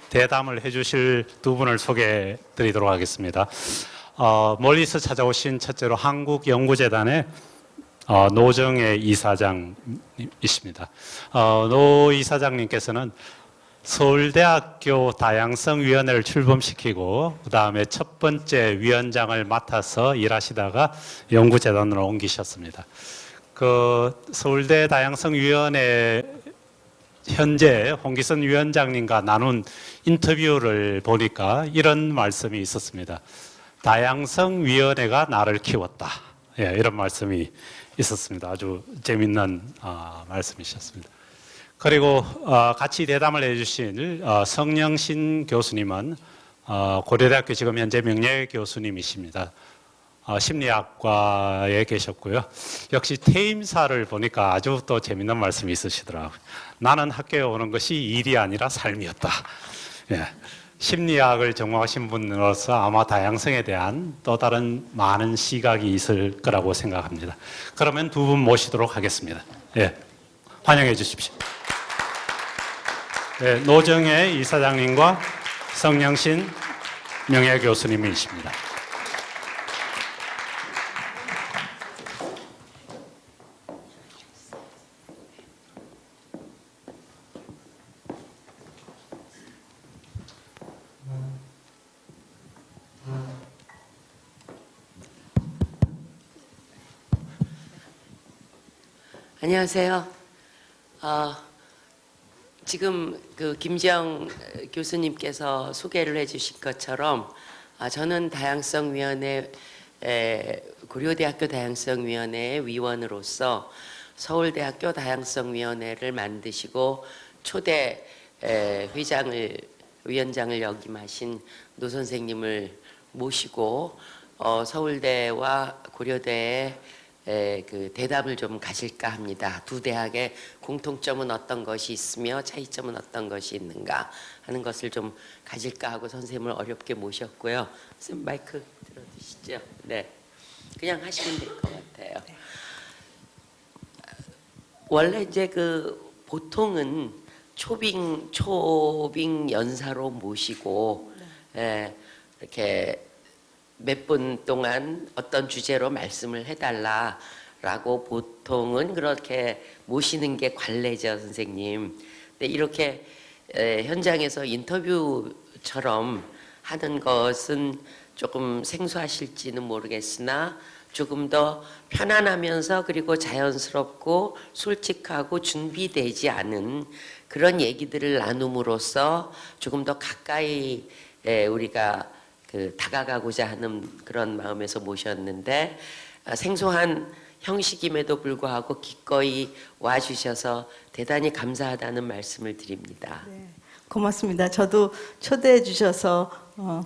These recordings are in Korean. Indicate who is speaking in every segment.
Speaker 1: 대담을 해주실 두 분을 소개해 드리도록 하겠습니다. 멀리서 찾아오신 첫째로 한국연구재단의 노정혜 이사장이십니다. 노 이사장님께서는 서울대학교 다양성위원회를 출범시키고 그 다음에 첫 번째 위원장을 맡아서 일하시다가 연구재단으로 옮기셨습니다. 그 서울대 다양성위원회 현재 홍기선 위원장님과 나눈 인터뷰를 보니까 이런 말씀이 있었습니다. 다양성위원회가 나를 키웠다. 예, 이런 말씀이 있었습니다. 아주 재밌는 말씀이셨습니다. 그리고 같이 대담을 해주신 성영신 교수님은 고려대학교 지금 현재 명예교수님이십니다. 심리학과에 계셨고요. 역시 퇴임사를 보니까 아주 또 재밌는 말씀이 있으시더라고요. 나는 학교에 오는 것이 일이 아니라 삶이었다. 예. 심리학을 전공하신 분으로서 아마 다양성에 대한 또 다른 많은 시각이 있을 거라고 생각합니다. 그러면 두 분 모시도록 하겠습니다. 예. 환영해 주십시오. 예, 노정혜 이사장님과 성영신 명예교수님이십니다.
Speaker 2: 안녕하세요. 지금 그 김지영 교수님께서 소개를 해주신 것처럼 저는 다양성위원회 고려대학교 다양성위원회의 위원으로서 서울대학교 다양성위원회를 만드시고 초대 위원장을 역임하신 노 선생님을 모시고 서울대와 고려대의 그 대답을 좀 가질까 합니다. 두 대학의 공통점은 어떤 것이 있으며 차이점은 어떤 것이 있는가 하는 것을 좀 가질까 하고 선생님을 어렵게 모셨고요. 선생님 마이크 들어주시죠. 네, 그냥 하시면 될 것 같아요. 네. 원래 이제 그 보통은 초빙 연사로 모시고 이렇게 몇 분 동안 어떤 주제로 말씀을 해달라라고 보통은 그렇게 모시는 게 관례죠, 선생님. 근데 이렇게 현장에서 인터뷰처럼 하는 것은 조금 생소하실지는 모르겠으나 조금 더 편안하면서 그리고 자연스럽고 솔직하고 준비되지 않은 그런 얘기들을 나눔으로써 조금 더 가까이 우리가 다가가고자 하는 그런 마음에서 모셨는데 생소한 형식임에도 불구하고 기꺼이 와주셔서 대단히 감사하다는 말씀을 드립니다.
Speaker 3: 네, 고맙습니다. 저도 초대해 주셔서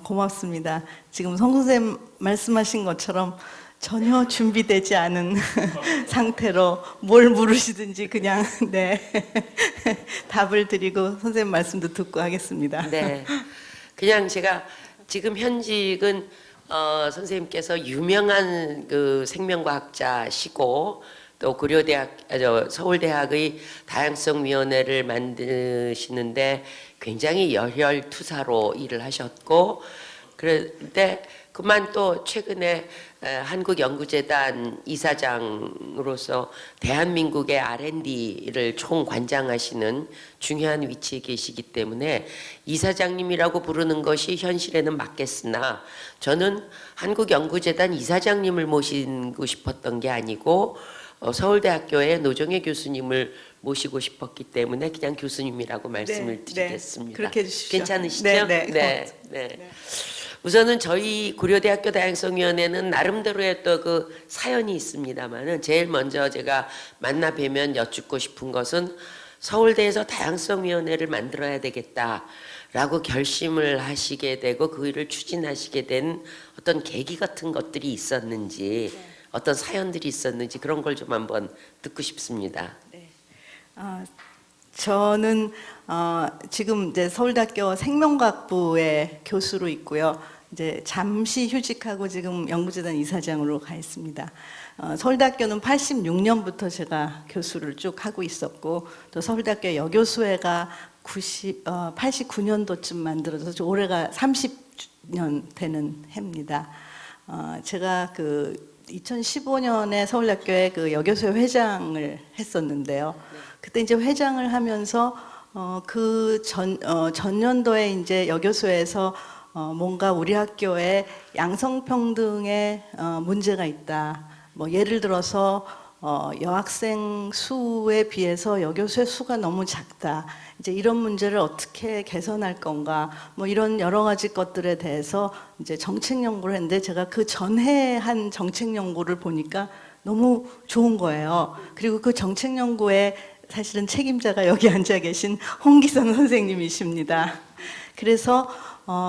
Speaker 3: 고맙습니다. 지금 성 선생님 말씀하신 것처럼 전혀 준비되지 않은 상태로 뭘 물으시든지 그냥 답을 드리고 선생님 말씀도 듣고 하겠습니다.
Speaker 2: 네, 그냥 제가 지금 현직은 선생님께서 유명한 그 생명과학자시고 또 서울대학의 다양성위원회를 만드시는데 굉장히 열혈투사로 일을 하셨고 그런데 그만 또 최근에 한국연구재단 이사장으로서 대한민국의 R&D를 총관장하시는 중요한 위치에 계시기 때문에 이사장님이라고 부르는 것이 현실에는 맞겠으나 저는 한국연구재단 이사장님을 모시고 싶었던 게 아니고 서울대학교의 노정혜 교수님을 모시고 싶었기 때문에 그냥 교수님이라고 말씀을 드리겠습니다.
Speaker 3: 그렇게 해주십시오.
Speaker 2: 괜찮으시죠? 네. 우선은 저희 고려대학교 다양성위원회는 나름대로의 또 그 사연이 있습니다만은 제일 먼저 제가 만나 뵈면 여쭙고 싶은 것은 서울대에서 다양성위원회를 만들어야 되겠다라고 결심을 하시게 되고 그 일을 추진하시게 된 어떤 계기 같은 것들이 있었는지 어떤 사연들이 있었는지 그런 걸 좀 한번 듣고 싶습니다.
Speaker 3: 네. 저는 지금 이제 서울대학교 생명과학부의 교수로 있고요. 이제 잠시 휴직하고 지금 연구재단 이사장으로 가 있습니다. 서울대학교는 86년부터 제가 교수를 쭉 하고 있었고 또 서울대학교 여교수회가 89년도쯤 만들어져서 올해가 30년 되는 해입니다. 제가 그 2015년에 서울대학교에 그 여교수회 회장을 했었는데요. 그때 이제 회장을 하면서 그 전년도에 이제 여교수회에서 뭔가 우리 학교에 양성평등에 문제가 있다. 뭐 예를 들어서 여학생 수에 비해서 여교수의 수가 너무 작다. 이제 이런 문제를 어떻게 개선할 건가? 뭐 이런 여러 가지 것들에 대해서 이제 정책 연구를 했는데 제가 그 전해 한 정책 연구를 보니까 너무 좋은 거예요. 그리고 그 정책 연구에 사실은 책임자가 여기 앉아 계신 홍기선 선생님이십니다. 그래서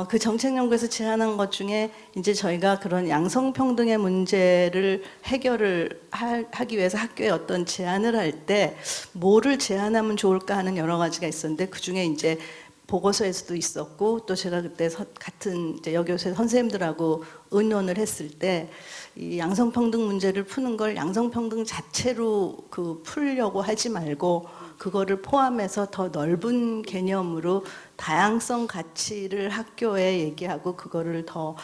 Speaker 3: 그 정책 연구에서 제안한 것 중에 이제 저희가 그런 양성평등의 문제를 해결을 하기 위해서 학교에 어떤 제안을 할 때 뭐를 제안하면 좋을까 하는 여러 가지가 있었는데 그 중에 이제 보고서에서도 있었고 또 제가 그때 같은 이제 여교수의 선생님들하고 의논을 했을 때 이 양성평등 문제를 푸는 걸 양성평등 자체로 그 풀려고 하지 말고 그거를 포함해서 더 넓은 개념으로 다양성 가치를 학교에 얘기하고 그거를 더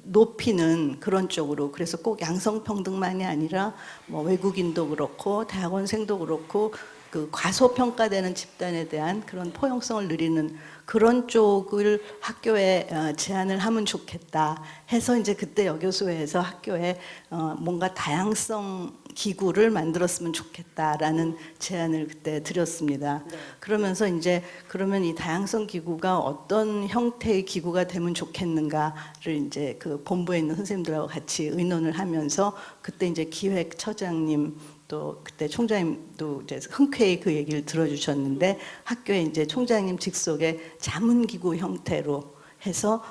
Speaker 3: 높이는 그런 쪽으로 그래서 꼭 양성평등만이 아니라 뭐 외국인도 그렇고 대학원생도 그렇고 그 과소평가되는 집단에 대한 그런 포용성을 누리는 그런 쪽을 학교에 제안을 하면 좋겠다 해서 이제 그때 여교수회에서 학교에 뭔가 다양성 기구를 만들었으면 좋겠다라는 제안을 그때 드렸습니다. 네. 그러면서 이제 그러면 이 다양성 기구가 어떤 형태의 기구가 되면 좋겠는가를 이제 그 본부에 있는 선생님들하고 같이 의논을 하면서 그때 이제 기획처장님 또 그때 총장님도 이제 흔쾌히 그 얘기를 들어주셨는데 학교에 이제 총장님 직속의 자문기구 형태로 해서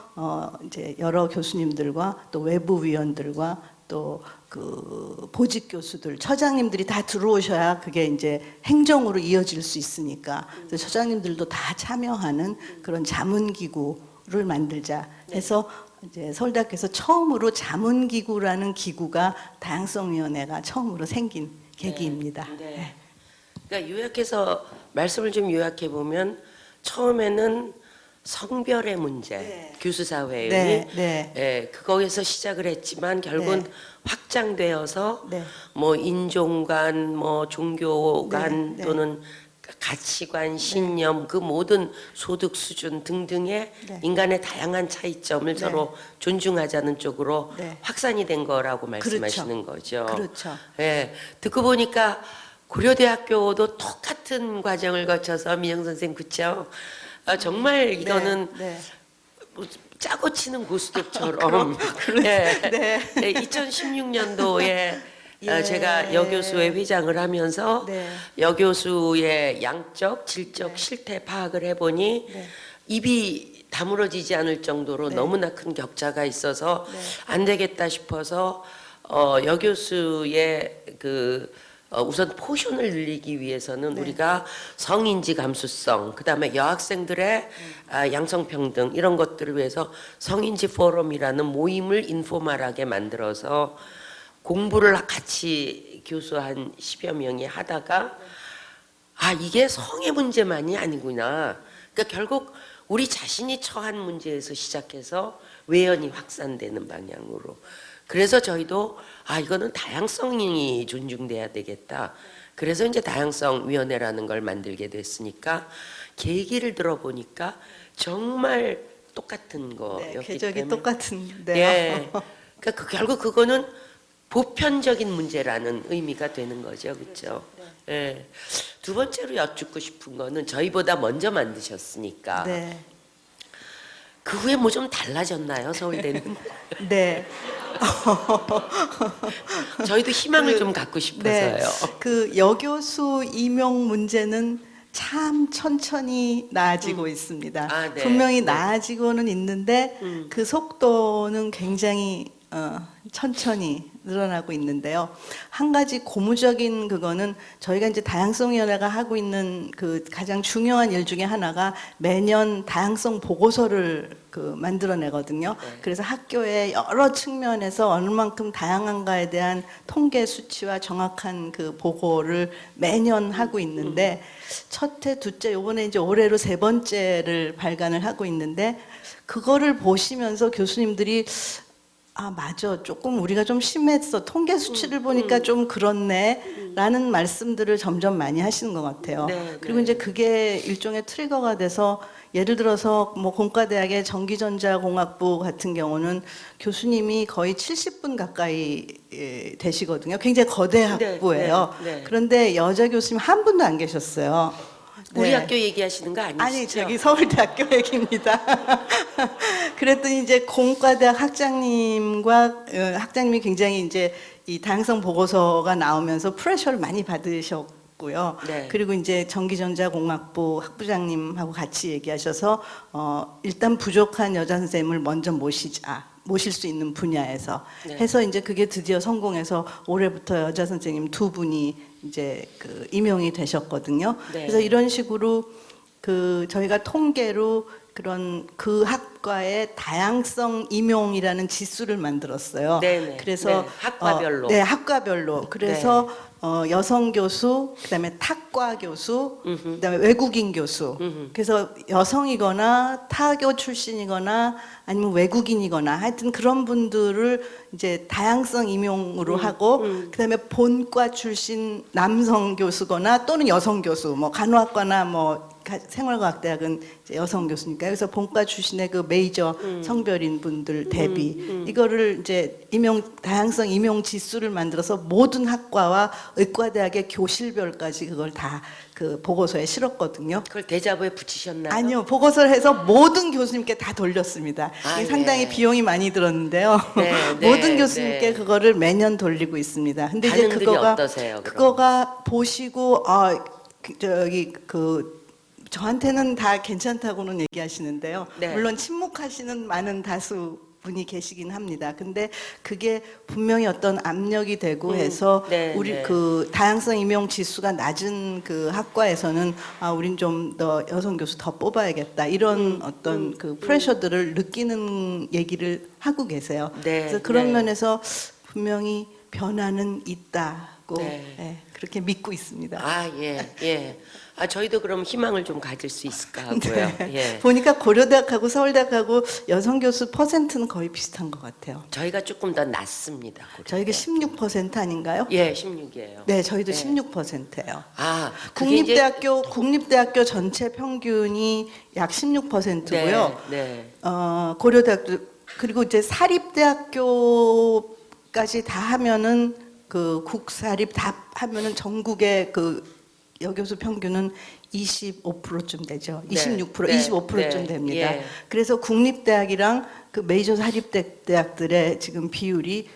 Speaker 3: 이제 여러 교수님들과 또 외부 위원들과 또 그 보직 교수들, 처장님들이 다 들어오셔야 그게 이제 행정으로 이어질 수 있으니까 그래서 처장님들도 다 참여하는 그런 자문기구를 만들자 해서 이제 서울대학교에서 처음으로 자문기구라는 기구가 다양성위원회가 처음으로 생긴 계기입니다.
Speaker 2: 네. 네. 그러니까 요약해서 말씀을 좀 요약해 보면 처음에는 성별의 문제,
Speaker 3: 네.
Speaker 2: 교수사회의
Speaker 3: 네.
Speaker 2: 그거에서 시작을 했지만 결국은
Speaker 3: 네.
Speaker 2: 확장되어서
Speaker 3: 네.
Speaker 2: 뭐 인종 간, 뭐 종교 간
Speaker 3: 네.
Speaker 2: 또는 가치관, 신념, 그 모든 소득 수준 등등의
Speaker 3: 네.
Speaker 2: 인간의 다양한 차이점을
Speaker 3: 네.
Speaker 2: 서로 존중하자는 쪽으로
Speaker 3: 네.
Speaker 2: 확산이 된 거라고 말씀하시는 거죠.
Speaker 3: 그렇죠.
Speaker 2: 예, 듣고 보니까 고려대학교도 똑같은 과정을 거쳐서 민영 선생 그쵸? 정말 이거는
Speaker 3: 네.
Speaker 2: 뭐 짜고 치는 고스톱처럼 네. 2016년도에
Speaker 3: 예.
Speaker 2: 제가 여교수회 회장을 하면서
Speaker 3: 네.
Speaker 2: 여교수의 양적, 질적
Speaker 3: 네.
Speaker 2: 실태 파악을 해보니
Speaker 3: 네.
Speaker 2: 입이 다물어지지 않을 정도로
Speaker 3: 네.
Speaker 2: 너무나 큰 격차가 있어서
Speaker 3: 네.
Speaker 2: 안 되겠다 싶어서 여교수의 우선 포션을 늘리기 위해서는
Speaker 3: 네.
Speaker 2: 우리가 성인지 감수성, 그다음에 여학생들의 양성평등 이런 것들을 위해서 성인지 포럼이라는 모임을 인포멀하게 만들어서 공부를 같이 교수 한 10여 명이 하다가 이게 성의 문제만이 아니구나. 그러니까 결국 우리 자신이 처한 문제에서 시작해서 외연이 확산되는 방향으로. 그래서 저희도 이거는 다양성이 존중돼야 되겠다. 그래서 이제 다양성위원회라는 걸 만들게 됐으니까 계기를 들어보니까 정말 똑같은 거였기
Speaker 3: 궤적이
Speaker 2: 때문에
Speaker 3: 똑같은데요.
Speaker 2: 예. 그러니까 결국 그거는 보편적인 문제라는 의미가 되는 거죠, 그렇죠? 예. 두 번째로 여쭙고 싶은 거는 저희보다 먼저 만드셨으니까
Speaker 3: 네.
Speaker 2: 그 후에 뭐 좀 달라졌나요, 서울대는?
Speaker 3: 네.
Speaker 2: 저희도 희망을 좀 갖고 싶어서요.
Speaker 3: 그 여교수 임용 문제는 참 천천히 나아지고 있습니다.
Speaker 2: 네.
Speaker 3: 분명히
Speaker 2: 네.
Speaker 3: 나아지고는 있는데 그 속도는 굉장히 천천히 늘어나고 있는데요. 한 가지 고무적인 그거는 저희가 이제 다양성위원회가 하고 있는 그 가장 중요한 일 중에 하나가 매년 다양성 보고서를 만들어내거든요.
Speaker 2: 네.
Speaker 3: 그래서 학교의 여러 측면에서 어느 만큼 다양한가에 대한 통계 수치와 정확한 그 보고를 매년 하고 있는데 첫해, 둘째, 요번에 이제 올해로 세 번째를 발간을 하고 있는데 그거를 보시면서 교수님들이 아, 맞아. 조금 우리가 좀 심했어. 통계 수치를 보니까 좀 그렇네. 라는 말씀들을 점점 많이 하시는 것 같아요.
Speaker 2: 네,
Speaker 3: 그리고
Speaker 2: 네.
Speaker 3: 이제 그게 일종의 트리거가 돼서 예를 들어서 뭐 공과대학의 전기전자공학부 같은 경우는 교수님이 거의 70분 가까이 되시거든요. 굉장히 거대 학부예요.
Speaker 2: 네, 네.
Speaker 3: 그런데 여자 교수님 한 분도 안 계셨어요.
Speaker 2: 우리
Speaker 3: 네.
Speaker 2: 학교 얘기하시는 거 아니시죠?
Speaker 3: 아니 저기 서울대학교 얘기입니다. 그랬더니 이제 공과대학 학장님과 학장님이 굉장히 이제 이 다양성 보고서가 나오면서 프레셔를 많이 받으셨고요.
Speaker 2: 네.
Speaker 3: 그리고 이제 전기전자공학부 학부장님하고 같이 얘기하셔서 일단 부족한 여자 선생님을 먼저 모실 수 있는 분야에서
Speaker 2: 네.
Speaker 3: 해서 이제 그게 드디어 성공해서 올해부터 여자 선생님 두 분이 이제 임용이 되셨거든요.
Speaker 2: 네.
Speaker 3: 그래서 이런 식으로 저희가 통계로 그런 그 학과의 다양성 임용이라는 지수를 만들었어요.
Speaker 2: 네네.
Speaker 3: 그래서
Speaker 2: 네, 학과별로.
Speaker 3: 네, 학과별로. 그래서 여성 교수, 그다음에 탁과 교수, 그다음에 외국인 교수. 그래서 여성이거나 타교 출신이거나 아니면 외국인이거나 하여튼 그런 분들을 이제 다양성 임용으로 하고 그다음에 본과 출신 남성 교수거나 또는 여성 교수, 뭐 간호학과나 뭐 생활과학대학은 이제 여성 교수니까 그래서 본과 출신의 그 메이저 성별인 분들 대비 이거를 이제 다양성 임용 지수를 만들어서 모든 학과와 의과대학의 교실별까지 그걸 다 그 보고서에 실었거든요.
Speaker 2: 그걸 대자보에 붙이셨나요?
Speaker 3: 아니요, 보고서를 해서 모든 교수님께 다 돌렸습니다.
Speaker 2: 아,
Speaker 3: 이게 상당히
Speaker 2: 예.
Speaker 3: 비용이 많이 들었는데요.
Speaker 2: 네, 네,
Speaker 3: 모든 교수님께
Speaker 2: 네.
Speaker 3: 그거를 매년 돌리고 있습니다. 근데 이제
Speaker 2: 반응들이 어떠세요, 그럼?
Speaker 3: 그거가 보시고 저한테는 다 괜찮다고는 얘기하시는데요.
Speaker 2: 네.
Speaker 3: 물론 침묵하시는 많은 다수 분이 계시긴 합니다. 근데 그게 분명히 어떤 압력이 되고 해서
Speaker 2: 네,
Speaker 3: 우리
Speaker 2: 네.
Speaker 3: 그 다양성 임용 지수가 낮은 그 학과에서는 우린 좀 더 여성 교수 더 뽑아야겠다 이런 어떤 그 프레셔들을 느끼는 얘기를 하고 계세요.
Speaker 2: 네,
Speaker 3: 그래서 그런
Speaker 2: 네.
Speaker 3: 면에서 분명히 변화는 있다고
Speaker 2: 네.
Speaker 3: 그렇게 믿고 있습니다.
Speaker 2: 아, 예, 예. 아, 저희도 그럼 희망을 좀 가질 수 있을까 하고요. 예.
Speaker 3: 보니까 고려대학하고 서울대학하고 여성 교수 퍼센트는 거의 비슷한 것 같아요.
Speaker 2: 저희가 조금 더 낮습니다.
Speaker 3: 저희가 16% 아닌가요?
Speaker 2: 예, 16이에요.
Speaker 3: 네, 저희도
Speaker 2: 네.
Speaker 3: 16%예요.
Speaker 2: 아, 그게 이제
Speaker 3: 국립대학교 전체 평균이 약 16%고요.
Speaker 2: 네, 네.
Speaker 3: 고려대학도 그리고 이제 사립대학교까지 다 하면은 그 국사립 다 하면은 전국의 그 여교수 평균은 25%쯤 되죠.
Speaker 2: 네,
Speaker 3: 26%,
Speaker 2: 네,
Speaker 3: 25%쯤
Speaker 2: 네,
Speaker 3: 됩니다.
Speaker 2: 예.
Speaker 3: 그래서 국립대학이랑 그 메이저 사립대학들의 지금 비율이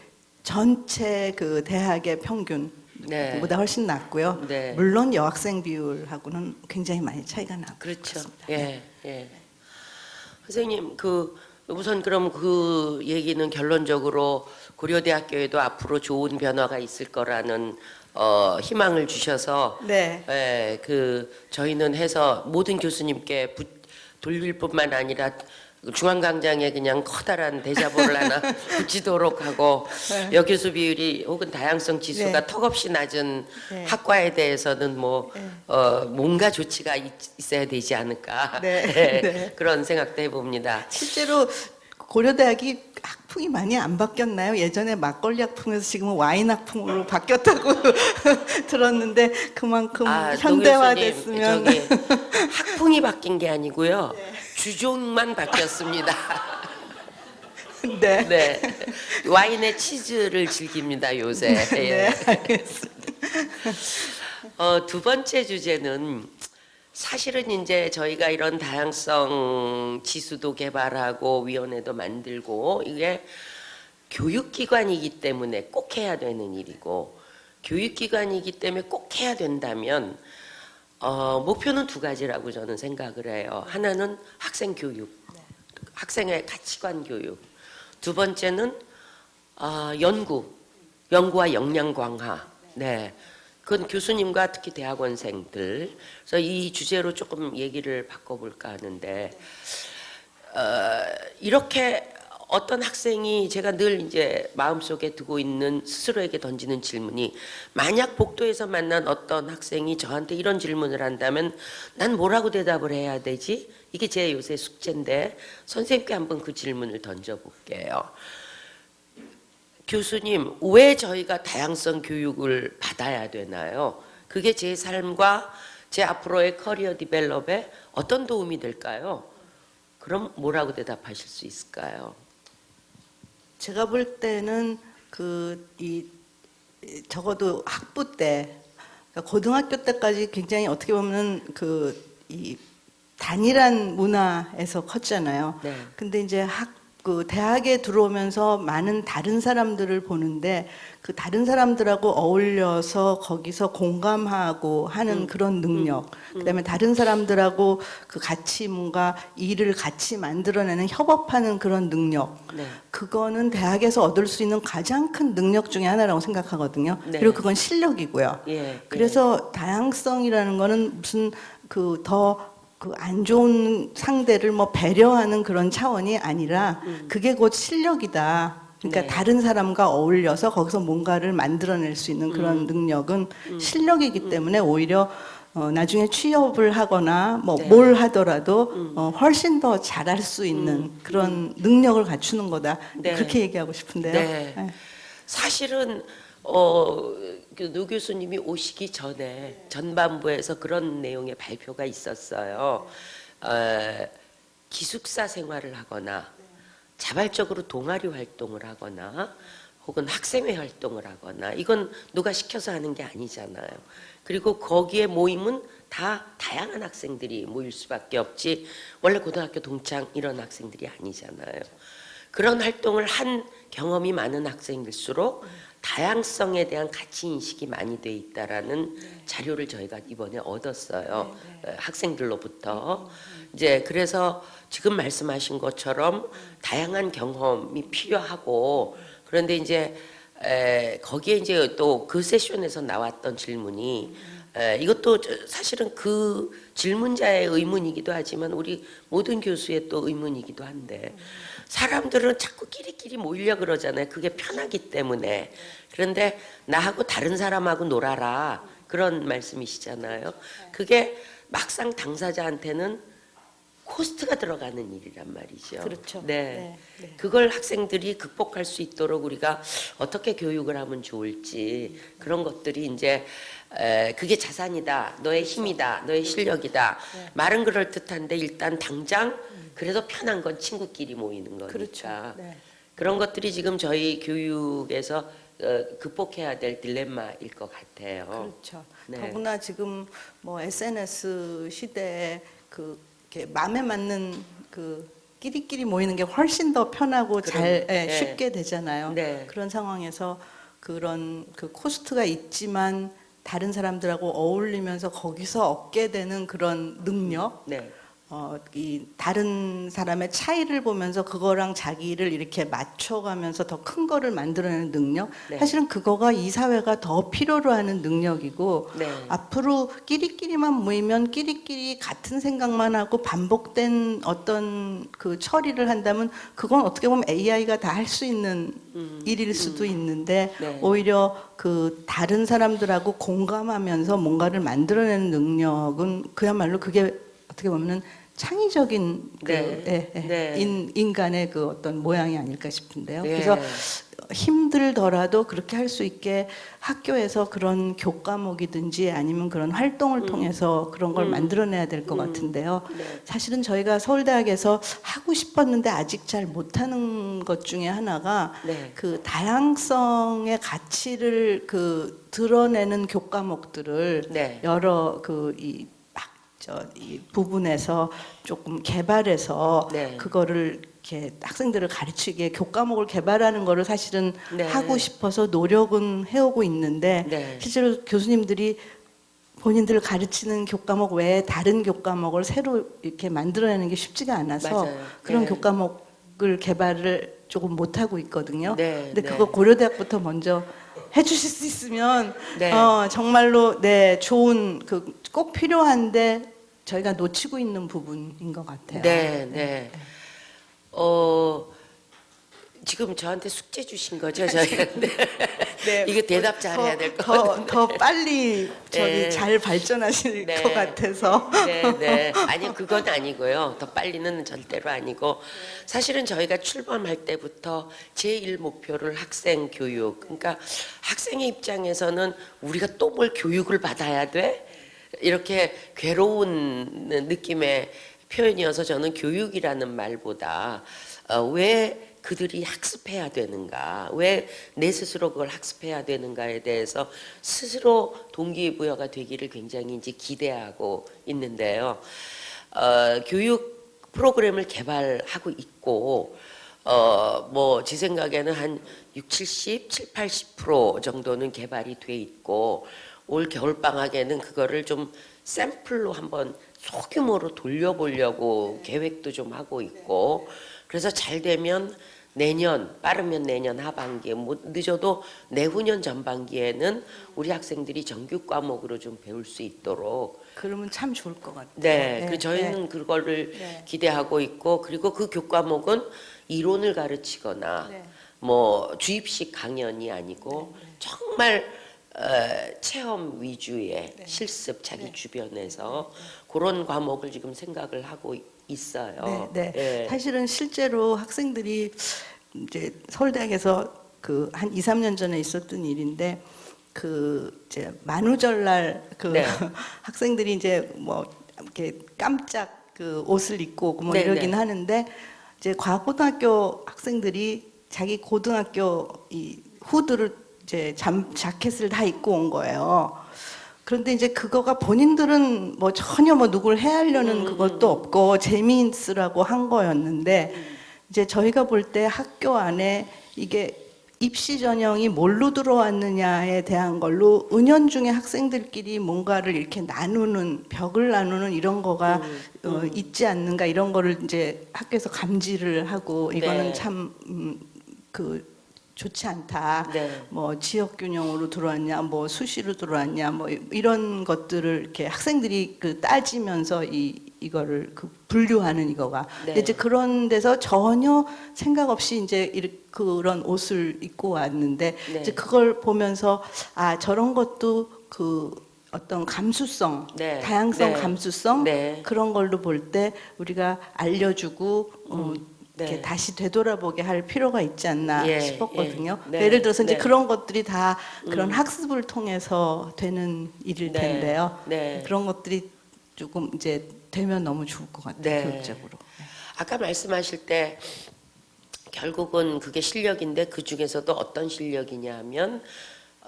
Speaker 3: 전체 그 대학의 평균보다
Speaker 2: 네.
Speaker 3: 훨씬 낮고요.
Speaker 2: 네.
Speaker 3: 물론 여학생 비율하고는 굉장히 많이 차이가 나고
Speaker 2: 그렇죠.
Speaker 3: 그렇습니다.
Speaker 2: 예, 예. 선생님, 우선 그럼 그 얘기는 결론적으로 고려대학교에도 앞으로 좋은 변화가 있을 거라는 희망을 주셔서
Speaker 3: 네.
Speaker 2: 예, 저희는 해서 모든 교수님께 돌릴 뿐만 아니라 중앙광장에 그냥 커다란 대자보를 하나 붙이도록 하고
Speaker 3: 네.
Speaker 2: 여교수 비율이 혹은 다양성 지수가
Speaker 3: 네.
Speaker 2: 턱없이 낮은
Speaker 3: 네.
Speaker 2: 학과에 대해서는 뭔가 조치가 있어야 되지 않을까
Speaker 3: 네.
Speaker 2: 예,
Speaker 3: 네.
Speaker 2: 그런 생각도 해봅니다.
Speaker 3: 실제로 고려대학이 학풍이 많이 안 바뀌었나요? 예전에 막걸리 학풍에서 지금은 와인 학풍으로 바뀌었다고 들었는데 그만큼
Speaker 2: 노
Speaker 3: 현대화됐으면
Speaker 2: 교수님, 저기 학풍이 바뀐 게 아니고요. 주종만 바뀌었습니다.
Speaker 3: 네.
Speaker 2: 네. 와인에 치즈를 즐깁니다, 요새.
Speaker 3: 네,
Speaker 2: 예.
Speaker 3: 알겠습니다.
Speaker 2: 두 번째 주제는 사실은 이제 저희가 이런 다양성 지수도 개발하고 위원회도 만들고 이게 교육기관이기 때문에 꼭 해야 되는 일이고 교육기관이기 때문에 꼭 해야 된다면 목표는 두 가지라고 저는 생각을 해요. 하나는 학생 교육, 학생의 가치관 교육. 두 번째는 연구와 역량 강화. 네. 그건 교수님과 특히 대학원생들. 그래서 이 주제로 조금 얘기를 바꿔볼까 하는데, 이렇게 어떤 학생이 제가 늘 이제 마음속에 두고 있는 스스로에게 던지는 질문이, 만약 복도에서 만난 어떤 학생이 저한테 이런 질문을 한다면 난 뭐라고 대답을 해야 되지? 이게 제 요새 숙제인데 선생님께 한번 그 질문을 던져볼게요. 교수님, 왜 저희가 다양성 교육을 받아야 되나요? 그게 제 삶과 제 앞으로의 커리어 디벨롭에 어떤 도움이 될까요? 그럼 뭐라고 대답하실 수 있을까요?
Speaker 3: 제가 볼 때는 적어도 학부 때, 그러니까 고등학교 때까지 굉장히 어떻게 보면 이 단일한 문화에서 컸잖아요.
Speaker 2: 네.
Speaker 3: 근데 이제 대학에 들어오면서 많은 다른 사람들을 보는데 그 다른 사람들하고 어울려서 거기서 공감하고 하는 그런 능력, 그다음에 다른 사람들하고 같이 뭔가 일을 같이 만들어내는 협업하는 그런 능력,
Speaker 2: 네.
Speaker 3: 그거는 대학에서 얻을 수 있는 가장 큰 능력 중에 하나라고 생각하거든요.
Speaker 2: 네.
Speaker 3: 그리고 그건 실력이고요.
Speaker 2: 예.
Speaker 3: 그래서 다양성이라는 거는 무슨 안 좋은 상대를 뭐 배려하는 그런 차원이 아니라 그게 곧 실력이다. 그러니까
Speaker 2: 네.
Speaker 3: 다른 사람과 어울려서 거기서 뭔가를 만들어낼 수 있는 그런 능력은 실력이기 때문에 오히려 나중에 취업을 하거나 뭐
Speaker 2: 네.
Speaker 3: 뭘 하더라도 훨씬 더 잘할 수 있는 그런 능력을 갖추는 거다.
Speaker 2: 네.
Speaker 3: 그렇게 얘기하고 싶은데요.
Speaker 2: 네.
Speaker 3: 네.
Speaker 2: 사실은 노 교수님이 오시기 전에 전반부에서 그런 내용의 발표가 있었어요. 기숙사 생활을 하거나 자발적으로 동아리 활동을 하거나 혹은 학생회 활동을 하거나, 이건 누가 시켜서 하는 게 아니잖아요. 그리고 거기에 모임은 다 다양한 학생들이 모일 수밖에 없지, 원래 고등학교 동창 이런 학생들이 아니잖아요. 그런 활동을 한 경험이 많은 학생일수록 다양성에 대한 가치 인식이 많이 돼 있다라는 자료를 저희가 이번에 얻었어요. 학생들로부터. 이제 그래서 지금 말씀하신 것처럼 다양한 경험이 필요하고, 그런데 이제 거기에 이제 또 그 세션에서 나왔던 질문이, 이것도 사실은 그 질문자의 의문이기도 하지만 우리 모든 교수의 또 의문이기도 한데, 사람들은 자꾸 끼리끼리 모이려 그러잖아요. 그게 편하기 때문에. 그런데 나하고 다른 사람하고 놀아라, 그런 말씀이시잖아요. 그게 막상 당사자한테는 코스트가 들어가는 일이란 말이죠.
Speaker 3: 그렇죠.
Speaker 2: 네.
Speaker 3: 네.
Speaker 2: 그걸 학생들이 극복할 수 있도록 우리가 어떻게 교육을 하면 좋을지, 그런 것들이 이제 그게 자산이다, 너의 힘이다, 너의 실력이다. 말은 그럴 듯한데 일단 당장 그래도 편한 건 친구끼리 모이는 거니까.
Speaker 3: 그렇죠. 네.
Speaker 2: 그런 것들이 지금 저희 교육에서 극복해야 될 딜레마일 것 같아요.
Speaker 3: 그렇죠.
Speaker 2: 네.
Speaker 3: 더구나 지금 뭐 SNS 시대에 이렇게 마음에 맞는 끼리끼리 모이는 게 훨씬 더 편하고
Speaker 2: 네.
Speaker 3: 쉽게 되잖아요.
Speaker 2: 네.
Speaker 3: 그런 상황에서 그런 코스트가 있지만 다른 사람들하고 어울리면서 거기서 얻게 되는 그런 능력,
Speaker 2: 네.
Speaker 3: 이 다른 사람의 차이를 보면서 그거랑 자기를 이렇게 맞춰가면서 더 큰 거를 만들어내는 능력,
Speaker 2: 네.
Speaker 3: 사실은 그거가 이 사회가 더 필요로 하는 능력이고,
Speaker 2: 네.
Speaker 3: 앞으로 끼리끼리만 모이면 끼리끼리 같은 생각만 하고 반복된 어떤 처리를 한다면 그건 어떻게 보면 AI가 다 할 수 있는 일일 수도 있는데,
Speaker 2: 네.
Speaker 3: 오히려 다른 사람들하고 공감하면서 뭔가를 만들어내는 능력은 그야말로 그게 어떻게 보면은 창의적인 인간의 어떤 모양이 아닐까 싶은데요.
Speaker 2: 네.
Speaker 3: 그래서 힘들더라도 그렇게 할 수 있게 학교에서 그런 교과목이든지 아니면 그런 활동을 통해서 그런 걸 만들어내야 될 것 같은데요.
Speaker 2: 네.
Speaker 3: 사실은 저희가 서울대학에서 하고 싶었는데 아직 잘 못하는 것 중에 하나가
Speaker 2: 네.
Speaker 3: 다양성의 가치를 드러내는 교과목들을
Speaker 2: 네.
Speaker 3: 여러 이 부분에서 조금 개발해서
Speaker 2: 네.
Speaker 3: 그거를 이렇게 학생들을 가르치게 교과목을 개발하는 거를 사실은
Speaker 2: 네.
Speaker 3: 하고 싶어서 노력은 해오고 있는데,
Speaker 2: 네.
Speaker 3: 실제로 교수님들이 본인들을 가르치는 교과목 외에 다른 교과목을 새로 이렇게 만들어내는 게 쉽지가 않아서
Speaker 2: 맞아요.
Speaker 3: 그런
Speaker 2: 네.
Speaker 3: 교과목을 개발을 조금 못 하고 있거든요.
Speaker 2: 네,
Speaker 3: 근데
Speaker 2: 네.
Speaker 3: 그거 고려대학부터 먼저 해주실 수 있으면
Speaker 2: 네.
Speaker 3: 정말로 네 좋은 그 꼭 필요한데 저희가 놓치고 있는 부분인 것 같아요.
Speaker 2: 네, 네. 지금 저한테 숙제 주신 거죠, 저희한테?
Speaker 3: 네,
Speaker 2: 이거 대답 잘해야 될 것 같은데.
Speaker 3: 더 빨리 저기
Speaker 2: 네.
Speaker 3: 잘 발전하실
Speaker 2: 네.
Speaker 3: 것 같아서.
Speaker 2: 네, 네. 아니요, 그건 아니고요. 더 빨리는 절대로 아니고. 사실은 저희가 출범할 때부터 제1 목표를 학생 교육. 그러니까 학생의 입장에서는 우리가 또 뭘 교육을 받아야 돼? 이렇게 괴로운 느낌의 표현이어서 저는 교육이라는 말보다 왜 그들이 학습해야 되는가, 왜 내 스스로 그걸 학습해야 되는가에 대해서 스스로 동기부여가 되기를 굉장히 이제 기대하고 있는데요. 교육 프로그램을 개발하고 있고, 뭐 제 생각에는 한 60, 70, 80% 정도는 개발이 돼 있고, 올 겨울방학에는 그거를 좀 샘플로 한번 소규모로 돌려보려고 계획도 좀 하고 있고, 그래서 잘 되면 내년, 빠르면 내년 하반기에, 뭐 늦어도 내후년 전반기에는 우리 학생들이 정규 과목으로 좀 배울 수 있도록.
Speaker 3: 그러면 참 좋을 것 같아요.
Speaker 2: 네, 그리고 저희는 그거를
Speaker 3: 네.
Speaker 2: 기대하고 있고, 그리고 그 교과목은 이론을 가르치거나
Speaker 3: 네.
Speaker 2: 뭐 주입식 강연이 아니고 정말 체험 위주의 실습 자기 주변에서 그런 과목을 지금 생각을 하고 있어요.
Speaker 3: 네, 네.
Speaker 2: 예.
Speaker 3: 사실은 실제로 학생들이 이제 서울대학에서 그 한 2, 3년 전에 있었던 일인데 그 이제 만우절날 그
Speaker 2: 네.
Speaker 3: 학생들이 이제 뭐 이렇게 깜짝 그 옷을 입고 오고 뭐
Speaker 2: 네,
Speaker 3: 이러긴
Speaker 2: 네.
Speaker 3: 하는데 이제 과고등학교 학생들이 자기 고등학교 이 후드를 이제 자켓을 다 입고 온 거예요. 그런데 이제 그거가 본인들은 뭐 전혀 뭐 누굴 해하려는 그것도 없고 재미있으라고 한 거였는데 이제 저희가 볼 때 학교 안에 이게 입시 전형이 뭘로 들어왔느냐에 대한 걸로 은연중에 학생들끼리 뭔가를 이렇게 나누는 벽을 나누는 이런 거가 있지 않는가 이런 거를 이제 학교에서 감지를 하고 이거는
Speaker 2: 네.
Speaker 3: 참 그 좋지 않다.
Speaker 2: 네.
Speaker 3: 뭐 지역 균형으로 들어왔냐, 뭐 수시로 들어왔냐, 뭐 이런 것들을 이렇게 학생들이 그 따지면서 이거를 그 분류하는 이거가.
Speaker 2: 네.
Speaker 3: 근데 이제 그런 데서 전혀 생각 없이 이제 그런 옷을 입고 왔는데
Speaker 2: 네.
Speaker 3: 이제 그걸 보면서 아 저런 것도 그 어떤 감수성,
Speaker 2: 네.
Speaker 3: 다양성,
Speaker 2: 네.
Speaker 3: 감수성
Speaker 2: 네.
Speaker 3: 그런 걸로 볼 때 우리가 알려주고 이렇게
Speaker 2: 네.
Speaker 3: 다시 되돌아보게 할 필요가 있지 않나
Speaker 2: 예,
Speaker 3: 싶었거든요.
Speaker 2: 예. 네.
Speaker 3: 예를 들어서 이제
Speaker 2: 네.
Speaker 3: 그런 것들이 다 그런 학습을 통해서 되는 일일
Speaker 2: 네.
Speaker 3: 텐데요.
Speaker 2: 네.
Speaker 3: 그런 것들이 조금 이제 되면 너무 좋을 것 같아요.
Speaker 2: 네.
Speaker 3: 교육적으로.
Speaker 2: 아까 말씀하실 때 결국은 그게 실력인데 그 중에서도 어떤 실력이냐 하면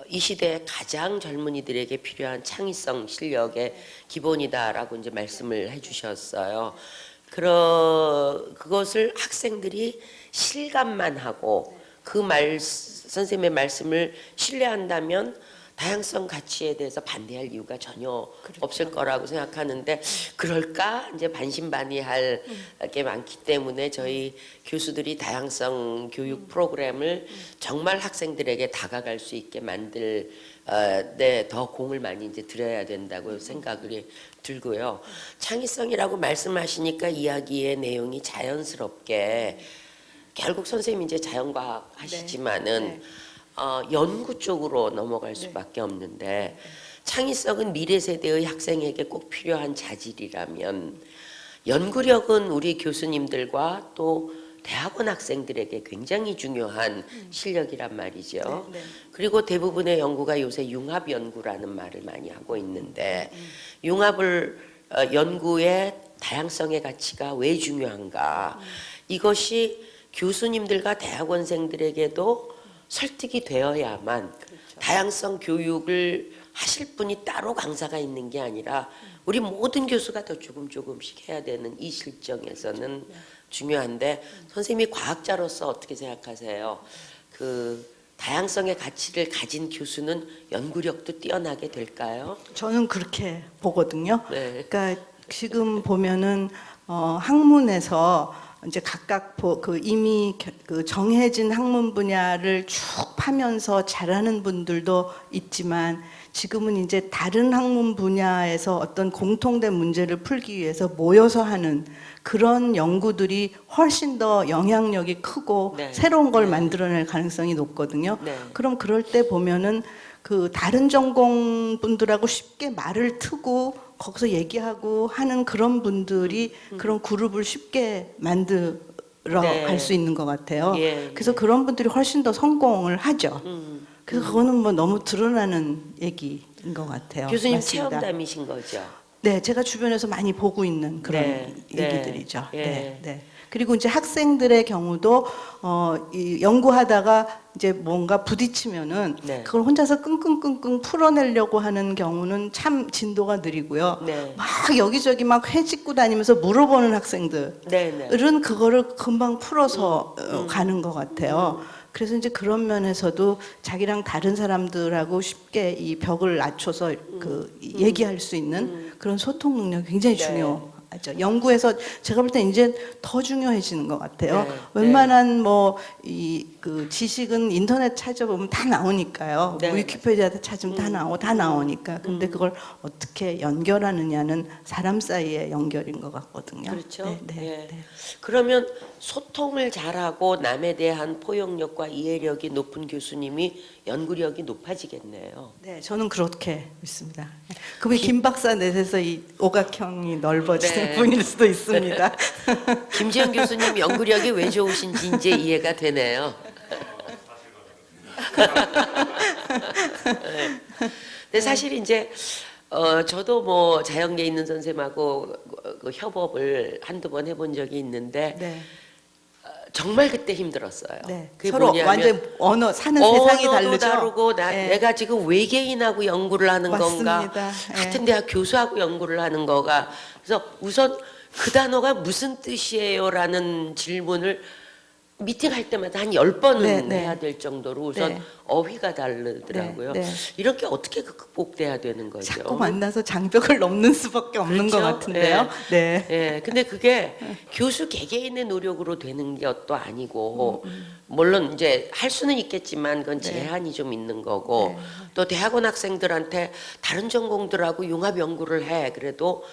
Speaker 2: 이 시대에 가장 젊은이들에게 필요한 창의성 실력의 기본이다라고 이제 말씀을 해주셨어요. 그것을 학생들이 실감만 하고 선생님의 말씀을 신뢰한다면 다양성 가치에 대해서 반대할 이유가 전혀 없을 거라고 생각하는데 그럴까 이제 반신반의할 게 많기 때문에 저희 교수들이 다양성 교육 프로그램을 정말 학생들에게 다가갈 수 있게 만들 더 공을 많이 이제 들여야 된다고 생각이 들고요. 창의성이라고 말씀하시니까 이야기의 내용이 자연스럽게 결국 선생님이 이제 자연과학 하시지만은
Speaker 3: 네.
Speaker 2: 연구 쪽으로 넘어갈 수밖에 없는데 창의성은 미래 세대의 학생에게 꼭 필요한 자질이라면 연구력은 우리 교수님들과 또 대학원 학생들에게 굉장히 중요한 실력이란 말이죠.
Speaker 3: 네, 네.
Speaker 2: 그리고 대부분의 연구가 요새 융합 연구라는 말을 많이 하고 있는데 융합을 연구의 다양성의 가치가 왜 중요한가? 이것이 교수님들과 대학원생들에게도 설득이 되어야만 다양성 교육을 하실 분이 따로 강사가 있는 게 아니라 우리 모든 교수가 더 조금씩 해야 되는 이 실정에서는 중요한데 선생님이 과학자로서 어떻게 생각하세요? 그 다양성의 가치를 가진 교수는 연구력도 뛰어나게 될까요?
Speaker 3: 저는 그렇게 보거든요.
Speaker 2: 네.
Speaker 3: 그러니까 지금 보면은 학문에서 이제 각각 그 이미 그 정해진 학문 분야를 쭉 파면서 잘하는 분들도 있지만 지금은 이제 다른 학문 분야에서 어떤 공통된 문제를 풀기 위해서 모여서 하는 그런 연구들이 훨씬 더 영향력이 크고
Speaker 2: 네.
Speaker 3: 새로운 걸
Speaker 2: 네.
Speaker 3: 만들어낼 가능성이 높거든요.
Speaker 2: 네.
Speaker 3: 그럼 그럴 때 보면은 그 다른 전공 분들하고 쉽게 말을 트고 거기서 얘기하고 하는 그런 분들이 그런 그룹을 쉽게 만들어
Speaker 2: 네.
Speaker 3: 갈 수 있는 것 같아요.
Speaker 2: 예,
Speaker 3: 그래서 그런 분들이 훨씬 더 성공을 하죠.
Speaker 2: 음.
Speaker 3: 그래서 그거는 뭐 너무 드러나는 얘기인 것 같아요.
Speaker 2: 교수님
Speaker 3: 맞습니다.
Speaker 2: 체험담이신 거죠?
Speaker 3: 네, 제가 주변에서 많이 보고 있는 그런
Speaker 2: 네,
Speaker 3: 얘기들이죠.
Speaker 2: 네,
Speaker 3: 네, 네. 그리고 이제 학생들의 경우도 이 연구하다가 이제 뭔가 부딪히면은
Speaker 2: 네.
Speaker 3: 그걸 혼자서 끙끙끙끙 풀어내려고 하는 경우는 참 진도가 느리고요.
Speaker 2: 네.
Speaker 3: 막 여기저기 막 회짓고 다니면서 물어보는 학생들은
Speaker 2: 네, 네.
Speaker 3: 그거를 금방 풀어서 가는 것 같아요. 그래서 이제 그런 면에서도 자기랑 다른 사람들하고 쉽게 이 벽을 낮춰서 그 얘기할 수 있는 그런 소통 능력이 굉장히
Speaker 2: 네.
Speaker 3: 중요하죠. 연구에서 제가 볼 때 이제 더 중요해지는 것 같아요.
Speaker 2: 네.
Speaker 3: 웬만한 뭐 이 그 지식은 인터넷 찾아보면 다 나오니까요.
Speaker 2: 네.
Speaker 3: 위키피디아에 찾으면 다 나오니까. 근데 그걸 어떻게 연결하느냐는 사람 사이의 연결인 것 같거든요.
Speaker 2: 그렇죠.
Speaker 3: 네, 네,
Speaker 2: 예.
Speaker 3: 네.
Speaker 2: 그러면 소통을 잘하고 남에 대한 포용력과 이해력이 높은 교수님이 연구력이 높아지겠네요.
Speaker 3: 네, 저는 그렇게 믿습니다. 그분이 김 박사 넷에서 이 오각형이 넓어지는
Speaker 2: 네.
Speaker 3: 분일 수도 있습니다.
Speaker 2: 김지영 교수님 연구력이 왜 좋으신지 이제 이해가 되네요. 네. 근데 사실 이제 저도 뭐 자연계에 있는 선생님하고 그 협업을 한두 번 해본 적이 있는데
Speaker 3: 네,
Speaker 2: 정말 그때 힘들었어요.
Speaker 3: 네.
Speaker 2: 그게
Speaker 3: 서로
Speaker 2: 뭐냐면
Speaker 3: 완전 언어 사는 세상이
Speaker 2: 언어도
Speaker 3: 다르죠.
Speaker 2: 다르고
Speaker 3: 네.
Speaker 2: 내가 지금 외계인하고 연구를 하는 건가
Speaker 3: 맞습니다. 예.
Speaker 2: 같은 대학 교수하고 연구를 하는 거가 그래서 우선 그 단어가 무슨 뜻이에요라는 질문을 미팅할 때마다 한 10번은
Speaker 3: 네, 네.
Speaker 2: 해야 될 정도로 우선
Speaker 3: 네.
Speaker 2: 어휘가 다르더라고요.
Speaker 3: 네, 네.
Speaker 2: 이렇게 어떻게 극복돼야 되는 거죠?
Speaker 3: 자꾸 만나서 장벽을 넘는 수밖에 없는
Speaker 2: 그렇죠?
Speaker 3: 것 같은데요. 네.
Speaker 2: 예, 근데 그게 교수 개개인의 노력으로 되는 것도 아니고, 물론 이제 할 수는 있겠지만 그건 제한이 좀 있는 거고,
Speaker 3: 네.
Speaker 2: 또 대학원 학생들한테 다른 전공들하고 융합 연구를 해. 그래도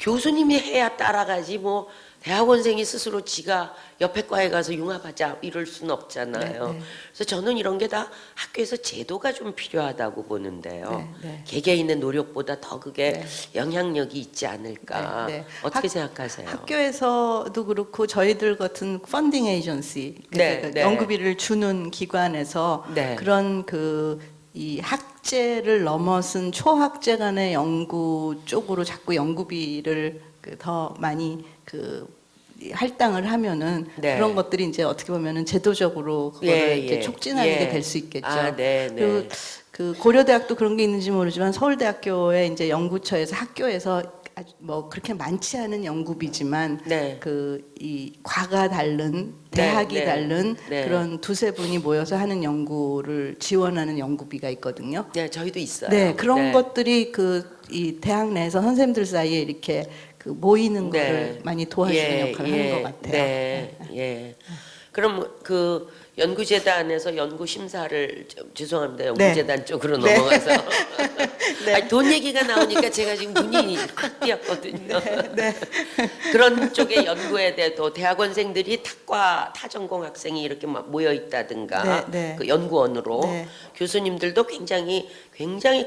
Speaker 2: 교수님이 해야 따라가지 뭐 대학원생이 스스로 지가 옆에 과에 가서 융합하자 이럴 수는 없잖아요.
Speaker 3: 네, 네.
Speaker 2: 그래서 저는 이런 게 다 학교에서 제도가 좀 필요하다고 보는데요.
Speaker 3: 네, 네.
Speaker 2: 개개인의 노력보다 더 그게
Speaker 3: 네.
Speaker 2: 영향력이 있지 않을까.
Speaker 3: 네, 네.
Speaker 2: 어떻게 생각하세요?
Speaker 3: 학교에서도 그렇고 저희들 같은 펀딩 에이전시,
Speaker 2: 네, 네.
Speaker 3: 연구비를 주는 기관에서
Speaker 2: 네.
Speaker 3: 그런 이 학제를 넘어선 초학제 간의 연구 쪽으로 자꾸 연구비를 더 많이 할당을 하면은
Speaker 2: 네.
Speaker 3: 그런 것들이 이제 어떻게 보면은 제도적으로 그거를
Speaker 2: 예,
Speaker 3: 이렇게
Speaker 2: 예.
Speaker 3: 촉진하는
Speaker 2: 예.
Speaker 3: 게 될 수 있겠죠.
Speaker 2: 아, 네, 네.
Speaker 3: 그리고 그 고려대학도 그런 게 있는지 모르지만 서울대학교의 이제 연구처에서 학교에서 아주 뭐 그렇게 많지 않은 연구비지만
Speaker 2: 네.
Speaker 3: 이 과가 다른 대학이
Speaker 2: 네, 네.
Speaker 3: 다른
Speaker 2: 네.
Speaker 3: 그런 두세 분이 모여서 하는 연구를 지원하는 연구비가 있거든요.
Speaker 2: 네, 저희도 있어요.
Speaker 3: 네, 그런
Speaker 2: 네.
Speaker 3: 것들이 이 대학 내에서 선생님들 사이에 이렇게 모이는
Speaker 2: 네.
Speaker 3: 거를 많이 도와주는 역할을 하는 것 같아요.
Speaker 2: 네, 예. 그럼 그 연구재단에서 연구 심사를 죄송합니다. 연구재단 쪽으로
Speaker 3: 네.
Speaker 2: 넘어가서
Speaker 3: 네.
Speaker 2: 아니, 돈 얘기가 나오니까 제가 지금 눈이 확 띄었거든요.
Speaker 3: 네.
Speaker 2: 그런 쪽의 연구에 대해서 대학원생들이 타전공 학생이 이렇게 막 모여 있다든가
Speaker 3: 네, 네.
Speaker 2: 그 연구원으로
Speaker 3: 네.
Speaker 2: 교수님들도 굉장히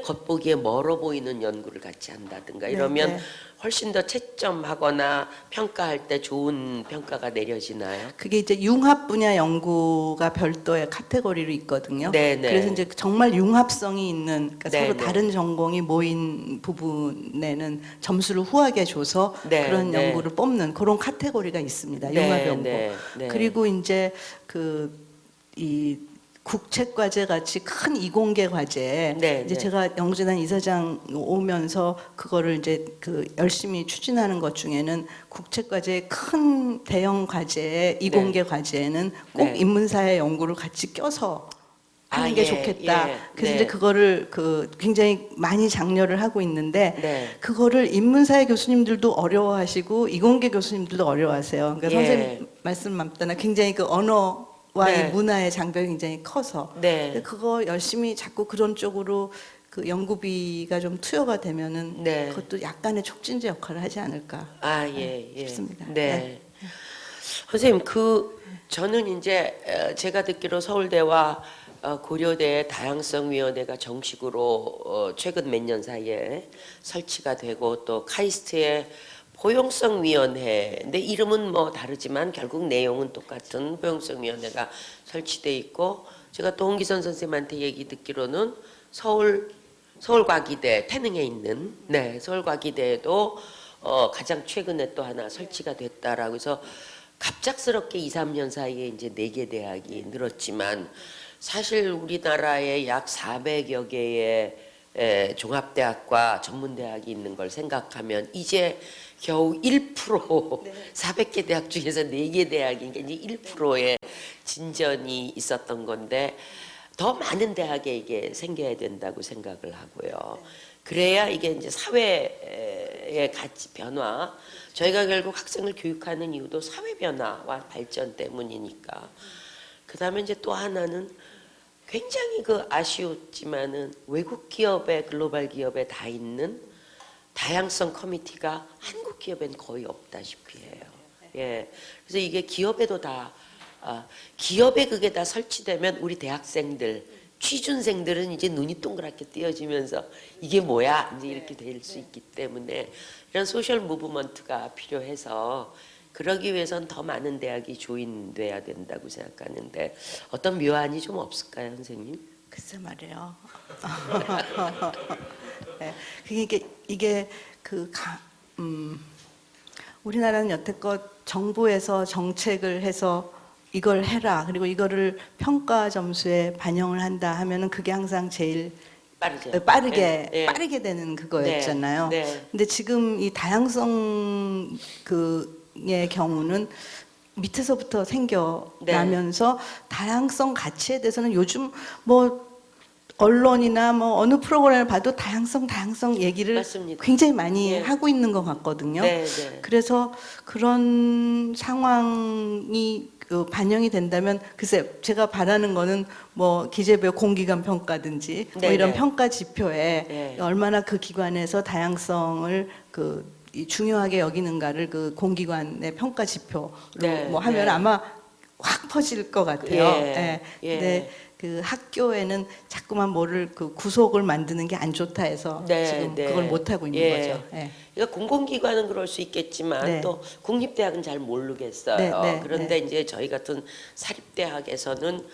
Speaker 2: 겉보기에 멀어 보이는 연구를 같이 한다든가 이러면
Speaker 3: 네.
Speaker 2: 훨씬 더 채점하거나 평가할 때 좋은 평가가 내려지나요?
Speaker 3: 그게 이제 융합 분야 연구가 별도의 카테고리로 있거든요.
Speaker 2: 네, 네.
Speaker 3: 그래서 이제 정말 융합성이 있는 그러니까
Speaker 2: 네,
Speaker 3: 서로
Speaker 2: 네.
Speaker 3: 다른 전공이 모인 부분에는 점수를 후하게 줘서
Speaker 2: 네,
Speaker 3: 그런
Speaker 2: 네.
Speaker 3: 연구를 뽑는 그런 카테고리가 있습니다.
Speaker 2: 네,
Speaker 3: 융합 연구.
Speaker 2: 네, 네.
Speaker 3: 그리고 이제 이 국책과제 같이 큰 이공계 과제
Speaker 2: 네,
Speaker 3: 이제
Speaker 2: 네.
Speaker 3: 제가 연구재단 이사장 오면서 그거를 이제 열심히 추진하는 것 중에는 국책과제의 큰 대형 과제의 이공계 과제에는 꼭
Speaker 2: 네.
Speaker 3: 인문사회 연구를 같이 껴서 하는
Speaker 2: 아,
Speaker 3: 게
Speaker 2: 예,
Speaker 3: 좋겠다.
Speaker 2: 예,
Speaker 3: 그래서
Speaker 2: 네.
Speaker 3: 이제 그거를 굉장히 많이 장려를 하고 있는데
Speaker 2: 네.
Speaker 3: 그거를 인문사회 교수님들도 어려워하시고 이공계 교수님들도 어려워하세요. 그러니까
Speaker 2: 예.
Speaker 3: 선생님 말씀 맞다나 굉장히 그 언어와
Speaker 2: 네.
Speaker 3: 이 문화의 장벽이 굉장히 커서
Speaker 2: 네.
Speaker 3: 근데 그거 열심히 자꾸 그런 쪽으로 그 연구비가 좀 투여가 되면은
Speaker 2: 네.
Speaker 3: 그것도 약간의 촉진제 역할을 하지 않을까
Speaker 2: 아, 예, 예.
Speaker 3: 싶습니다.
Speaker 2: 네. 선생님, 저는 이제 제가 듣기로 서울대와 고려대 다양성위원회가 정식으로 최근 몇 년 사이에 설치가 되고 또 카이스트의 포용성위원회인데 이름은 뭐 다르지만 결국 내용은 똑같은 포용성위원회가 설치돼 있고 제가 또 홍기선 선생님한테 얘기 듣기로는 서울과기대 태능에 있는 서울과기대에도 가장 최근에 또 하나 설치가 됐다라고 해서 갑작스럽게 2, 3년 사이에 이제 4개 대학이 늘었지만 사실 우리나라에 약 400여 개의 종합대학과 전문대학이 있는 걸 생각하면 이제 겨우 1% 400개 대학 중에서 4개 대학이 이제 1%의 진전이 있었던 건데 더 많은 대학에 이게 생겨야 된다고 생각을 하고요. 그래야 이게 이제 사회의 가치 변화, 저희가 결국 학생을 교육하는 이유도 사회 변화와 발전 때문이니까. 그다음에 이제 또 하나는 굉장히 아쉬웠지만은 외국 기업에 글로벌 기업에 다 있는 다양성 커미티가 한국 기업엔 거의 없다시피 해요. 예. 그래서 이게 기업에도 기업에 그게 다 설치되면 우리 대학생들, 취준생들은 이제 눈이 동그랗게 띄어지면서 이게 뭐야? 이제 이렇게 될 수 있기 때문에 이런 소셜 무브먼트가 필요해서 그러기 위해선 더 많은 대학이 조인돼야 된다고 생각하는데 어떤 묘안이 좀 없을까요, 선생님?
Speaker 3: 글쎄 말이에요. 네, 이게 우리나라는 여태껏 정부에서 정책을 해서 이걸 해라 그리고 이거를 평가 점수에 반영을 한다 하면은 그게 항상 제일 빠르게 되는 그거였잖아요.
Speaker 2: 네.
Speaker 3: 근데 지금 이 다양성 의 경우는 밑에서부터 생겨나면서 다양성 가치에 대해서는 요즘 뭐 언론이나 뭐 어느 프로그램을 봐도 다양성 얘기를
Speaker 2: 맞습니다.
Speaker 3: 굉장히 많이
Speaker 2: 예.
Speaker 3: 하고 있는 것 같거든요.
Speaker 2: 네, 네.
Speaker 3: 그래서 그런 상황이 반영이 된다면 글쎄 제가 바라는 거는 뭐 기재부의 공기관 평가든지 뭐
Speaker 2: 네,
Speaker 3: 이런
Speaker 2: 네.
Speaker 3: 평가 지표에
Speaker 2: 네.
Speaker 3: 얼마나 그 기관에서 다양성을 이 중요하게 여기는가를 그 공기관의 평가 지표로
Speaker 2: 네,
Speaker 3: 뭐 하면
Speaker 2: 네.
Speaker 3: 아마 확 퍼질 것 같아요.
Speaker 2: 예, 예.
Speaker 3: 근데 그 학교에는 자꾸만 뭐를 구속을 만드는 게 안 좋다 해서 지금 그걸 못 하고 있는 거죠. 예.
Speaker 2: 그러니까 공공기관은 그럴 수 있겠지만
Speaker 3: 네.
Speaker 2: 또 국립대학은 잘 모르겠어요.
Speaker 3: 네, 네,
Speaker 2: 그런데 이제 저희 같은 사립대학에서는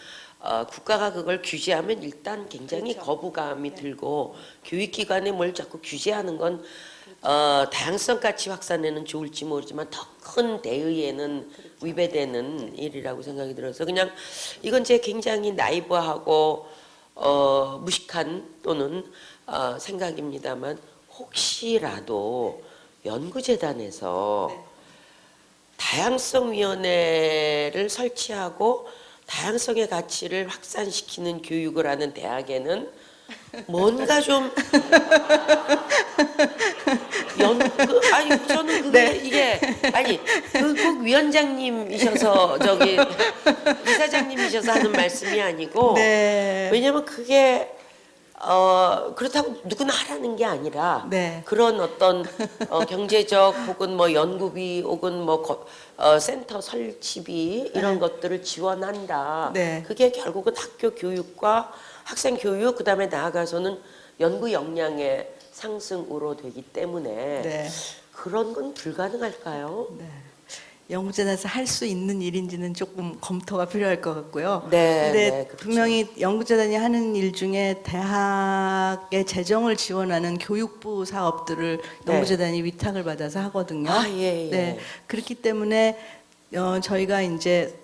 Speaker 2: 국가가 그걸 규제하면 일단 굉장히
Speaker 3: 그렇죠.
Speaker 2: 거부감이 들고 교육기관에 뭘 자꾸 규제하는 건 다양성 가치 확산에는 좋을지 모르지만 더 큰 대의에는 위배되는 일이라고 생각이 들어서 그냥 이건 제 굉장히 나이브하고 무식한 또는 생각입니다만 혹시라도 연구재단에서 다양성위원회를 설치하고 다양성의 가치를 확산시키는 교육을 하는 대학에는 뭔가 좀 아니 저는 그게 이게 아니 꼭 위원장님이셔서 이사장님이셔서 하는 말씀이 아니고 왜냐면 그게 그렇다고 누구나 하라는 게 아니라 그런 어떤 경제적 혹은 뭐 연구비 혹은 뭐 센터 설치비 이런 것들을 지원한다. 그게 결국은 학교 교육과 학생 교육 그다음에 나아가서는 연구 역량의 상승으로 되기 때문에 그런 건 불가능할까요?
Speaker 3: 연구재단에서 할 수 있는 일인지는 조금 검토가 필요할 것 같고요.
Speaker 2: 근데
Speaker 3: 그렇죠. 분명히 연구재단이 하는 일 중에 대학의 재정을 지원하는 교육부 사업들을 연구재단이 위탁을 받아서 하거든요.
Speaker 2: 예.
Speaker 3: 그렇기 때문에 저희가 이제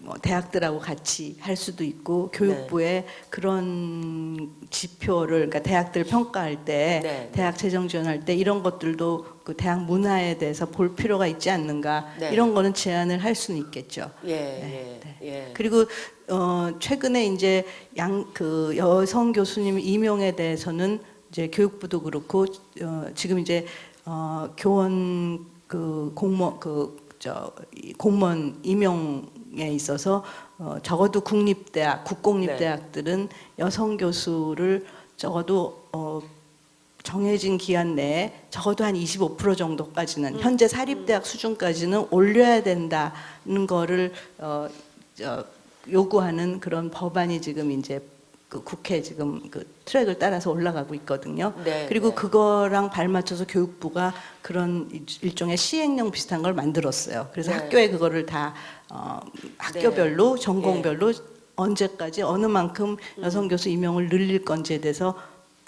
Speaker 3: 뭐 대학들하고 같이 할 수도 있고 교육부에 그런 지표를 그러니까 대학들 평가할 때
Speaker 2: 네.
Speaker 3: 대학 재정 지원할 때 이런 것들도 그 대학 문화에 대해서 볼 필요가 있지 않는가
Speaker 2: 네.
Speaker 3: 이런 거는 제안을 할 수는 있겠죠.
Speaker 2: 예, 예.
Speaker 3: 그리고 최근에 이제 그 여성 교수님 임용에 대해서는 이제 교육부도 그렇고 지금 이제 교원 그 공무원 공무원 임용에 있어서 적어도 국립대학, 국공립대학들은 여성 교수를 적어도 정해진 기한 내에 적어도 한 25% 정도까지는 현재 사립대학 수준까지는 올려야 된다는 거를 요구하는 그런 법안이 지금 이제 그 국회 지금 그 트랙을 따라서 올라가고 있거든요.
Speaker 2: 네,
Speaker 3: 그리고
Speaker 2: 네.
Speaker 3: 그거랑 발맞춰서 교육부가 그런 일종의 시행령 비슷한 걸 만들었어요. 그래서
Speaker 2: 네.
Speaker 3: 학교에 그거를 다 학교별로
Speaker 2: 네.
Speaker 3: 전공별로 언제까지 어느 만큼 여성 교수 임용을 늘릴 건지에 대해서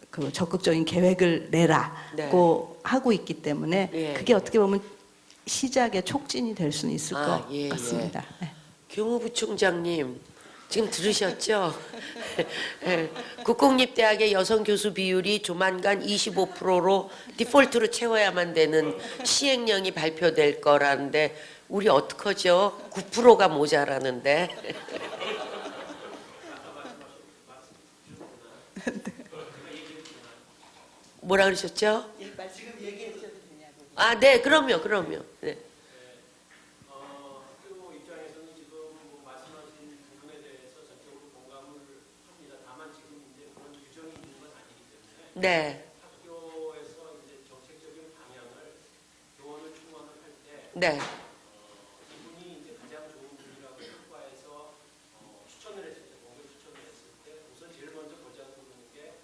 Speaker 3: 그 적극적인 계획을 내라고 하고 있기 때문에
Speaker 2: 예.
Speaker 3: 그게 어떻게 보면 시작의 촉진이 될 수는 있을
Speaker 2: 아,
Speaker 3: 것
Speaker 2: 예,
Speaker 3: 같습니다. 네.
Speaker 2: 교무부총장님 지금 들으셨죠? 예, 국공립대학의 여성 교수 비율이 조만간 25%로 디폴트로 채워야만 되는 시행령이 발표될 거라는데 우리 어떡하죠? 9%가 모자라는데. 뭐라 그러셨죠? 아, 네, 그럼요. 네.
Speaker 4: 학교 입장에서는 지금 뭐 말씀하신 부분에 대해서 전적으로 공감을 합니다. 다만 지금 이제 그런 규정이 있는 건 아니기 때문에
Speaker 2: 네,
Speaker 4: 학교에서 이제 정책적인 방향을 교원을 충원을 할 때
Speaker 2: 네,
Speaker 4: 이분이 이제 가장 좋은 분이라고 평가해서 추천을 했을 때, 공개 추천을 했을 때 우선 제일 먼저 보자고 그러는 게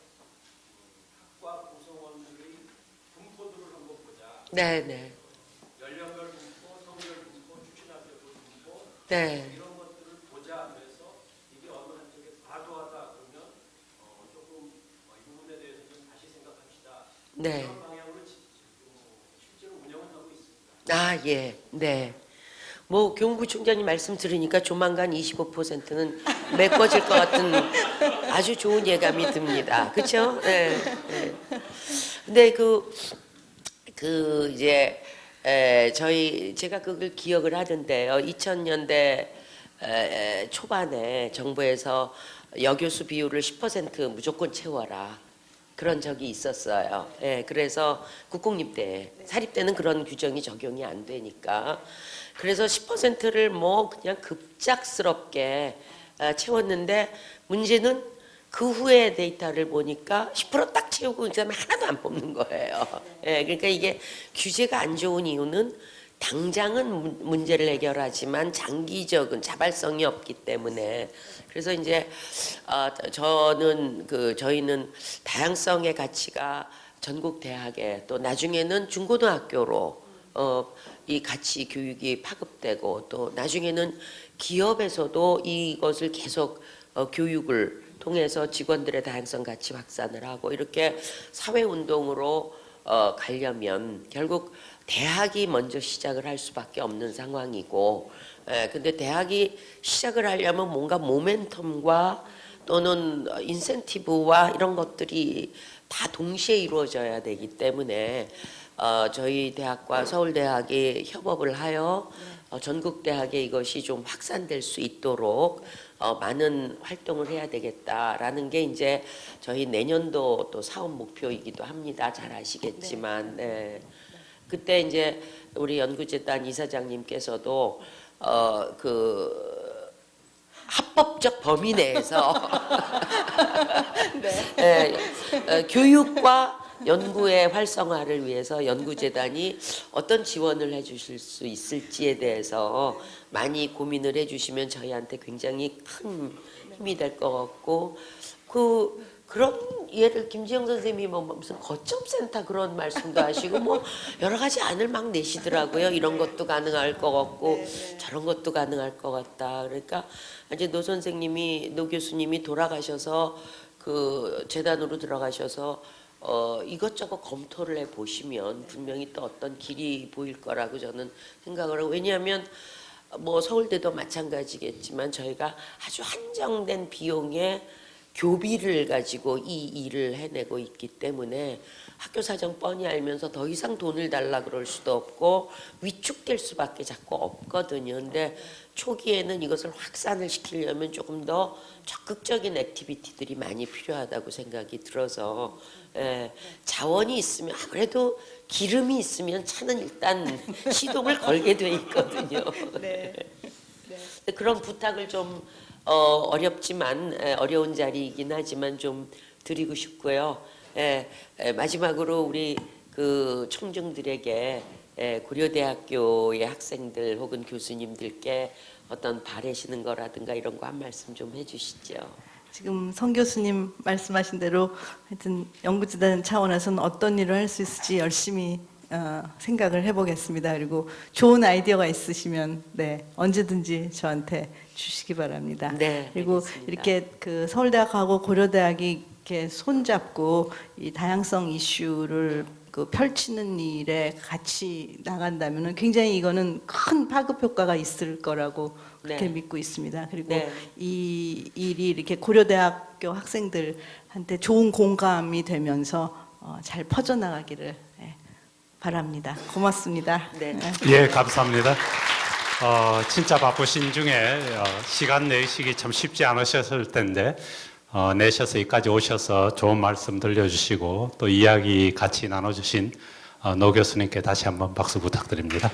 Speaker 4: 학과 구성원들의 분포들을 한번 보자.
Speaker 2: 네, 네,
Speaker 4: 연령별 분포, 성별 분포, 추천학교 분포
Speaker 2: 네.
Speaker 4: 이런 것들을 보자. 그래서 이게 어느 한쪽에 과도하다 그러면 조금 이 부분에 대해서 좀 다시 생각합시다.
Speaker 2: 네.
Speaker 4: 그런 방향으로 실제로 운영을 하고 있습니다.
Speaker 2: 아, 예, 네. 뭐 교무부총장님 말씀 들으니까 조만간 25%는 메꿔질 것 같은 아주 좋은 예감이 듭니다. 그렇죠? 네. 네. 근데 그 이제 제가 그걸 기억을 하던데요. 2000년대 초반에 정부에서 여교수 비율을 10% 무조건 채워라. 그런 적이 있었어요. 예, 그래서 국공립대, 사립대는 그런 규정이 적용이 안 되니까. 그래서 10%를 뭐 그냥 급작스럽게 채웠는데 문제는 그 후에 데이터를 보니까 10%딱 채우고 그다음에 하나도 안 뽑는 거예요. 예, 그러니까 이게 규제가 안 좋은 이유는 당장은 문제를 해결하지만 장기적인 자발성이 없기 때문에 그래서 이제 저희는 다양성의 가치가 전국 대학에 또 나중에는 중고등학교로 이 가치 교육이 파급되고 또 나중에는 기업에서도 이것을 계속 교육을 통해서 직원들의 다양성 가치 확산을 하고 이렇게 사회 운동으로 가려면 결국 대학이 먼저 시작을 할 수밖에 없는 상황이고, 근데 대학이 시작을 하려면 뭔가 모멘텀과 또는 인센티브와 이런 것들이 다 동시에 이루어져야 되기 때문에 저희 대학과 서울대학이 협업을 하여 전국 대학에 이것이 좀 확산될 수 있도록 많은 활동을 해야 되겠다라는 게 이제 저희 내년도 또 사업 목표이기도 합니다. 잘 아시겠지만, 네. 그때 이제 우리 연구재단 이사장님께서도 그 합법적 범위 내에서 교육과 연구의 활성화를 위해서 연구재단이 어떤 지원을 해주실 수 있을지에 대해서 많이 고민을 해주시면 저희한테 굉장히 큰 힘이 될 것 같고 그런 예를 김지영 선생님이 뭐 무슨 거점센터 그런 말씀도 하시고 뭐 여러 가지 안을 막 내시더라고요. 이런 것도 가능할 것 같고 저런 것도 가능할 것 같다. 그러니까 이제 노 교수님이 돌아가셔서 그 재단으로 들어가셔서 이것저것 검토를 해 보시면 분명히 또 어떤 길이 보일 거라고 저는 생각을 하고 왜냐하면 뭐 서울대도 마찬가지겠지만 저희가 아주 한정된 비용의 교비를 가지고 이 일을 해내고 있기 때문에 학교 사정 뻔히 알면서 더 이상 돈을 달라 그럴 수도 없고 위축될 수밖에 자꾸 없거든요. 근데 초기에는 이것을 확산을 시키려면 조금 더 적극적인 액티비티들이 많이 필요하다고 생각이 들어서 자원이 있으면 그래도 기름이 있으면 차는 일단 시동을 걸게 돼 있거든요.
Speaker 3: 네.
Speaker 2: 근데 그런 부탁을 좀 어렵지만 어려운 자리이긴 하지만 좀 드리고 싶고요. 마지막으로 우리 그 청중들에게 고려대학교의 학생들 혹은 교수님들께 어떤 바라시는 거라든가 이런 거 한 말씀 좀 해주시죠.
Speaker 3: 지금 성 교수님 말씀하신 대로 하여튼 연구재단 차원에서는 어떤 일을 할 수 있을지 열심히 생각을 해보겠습니다. 그리고 좋은 아이디어가 있으시면 언제든지 저한테 주시기 바랍니다.
Speaker 2: 네,
Speaker 3: 그리고
Speaker 2: 알겠습니다.
Speaker 3: 이렇게 그 서울대학하고 고려대학이 이렇게 손잡고 이 다양성 이슈를 그 펼치는 일에 같이 나간다면은 굉장히 이거는 큰 파급 효과가 있을 거라고 그렇게
Speaker 2: 네.
Speaker 3: 믿고 있습니다. 그리고
Speaker 2: 네.
Speaker 3: 이 일이 이렇게 고려대학교 학생들한테 좋은 공감이 되면서 잘 퍼져나가기를 바랍니다. 고맙습니다.
Speaker 2: 네.
Speaker 1: 예, 감사합니다. 진짜 바쁘신 중에 시간 내시기 참 쉽지 않으셨을 텐데 내셔서 여기까지 오셔서 좋은 말씀 들려주시고 또 이야기 같이 나눠주신 노 교수님께 다시 한번 박수 부탁드립니다.